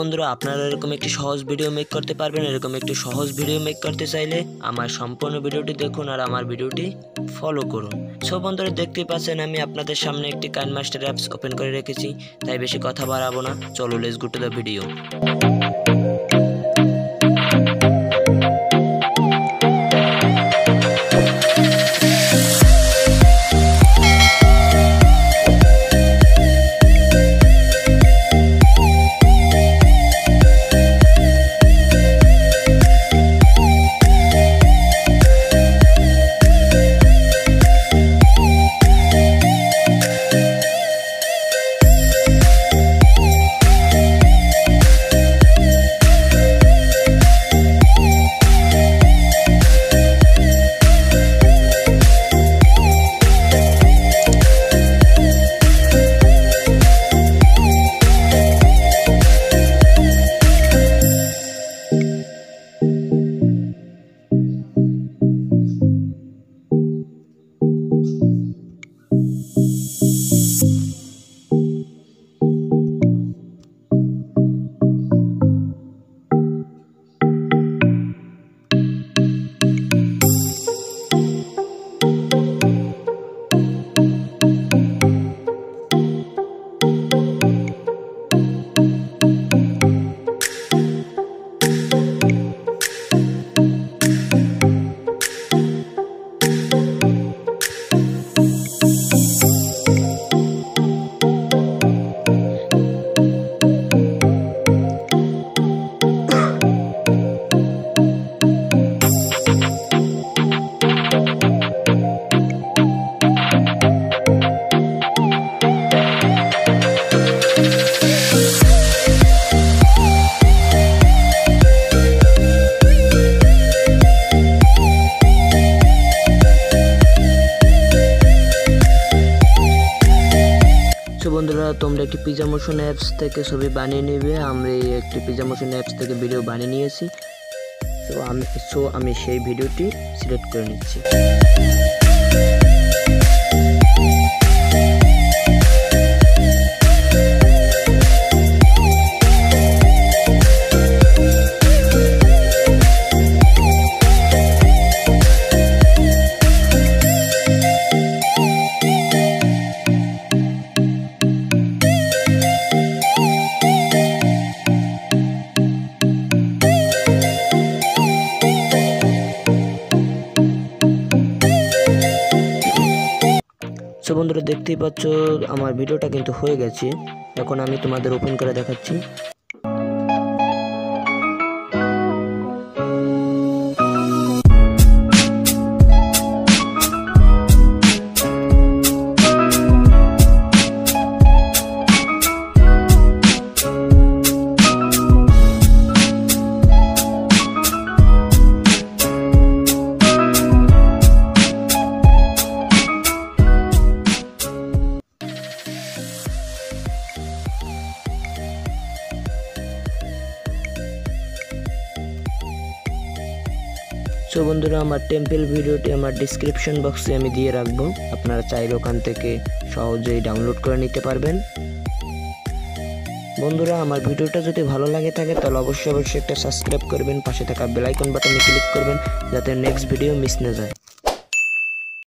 বন্ধুরা আপনারা এরকম একটি সহজ ভিডিও মেক করতে পারবেন। এরকম একটি সহজ ভিডিও মেক করতে চাইলে আমার সম্পূর্ণ ভিডিওটি দেখুন আর আমার ভিডিওটি ফলো করুন। সো বন্ধুরা দেখতেই পাচ্ছেন আমি আপনাদের সামনে একটি কাইনমাস্টার অ্যাপস ওপেন করে রেখেছি, তাই বেশি কথা বাড়াবো না, চলো let's go to the video. বন্ধুরা তোমরা একটি পিজা মোশন অ্যাপস থেকে ছবি বানিয়ে নেবে। আমরা একটি পিজা মোশন অ্যাপস থেকে ভিডিও বানিয়ে নিয়েছি। আমি সেই ভিডিওটি সিলেক্ট করে নিচ্ছি। সো বন্ধুরা দেখতেই পাচ্ছ আমার ভিডিওটা কিন্তু হয়ে গেছে। এখন আমি তোমাদের ওপেন করে দেখাচ্ছি। সো বন্ধুরা আমার টেম্পল ভিডিওটি আমার ডিসক্রিপশন বক্সে আমি দিয়ে রাখবো, আপনারা চাইলে ওখান থেকে সহজেই ডাউনলোড করে নিতে পারবেন। বন্ধুরা আমার ভিডিওটা যদি ভালো লাগে থাকে তাহলে অবশ্যই একটা সাবস্ক্রাইব করবেন, পাশে থাকা বেল আইকন বাটনে ক্লিক করবেন যাতে নেক্সট ভিডিও মিস না যায়।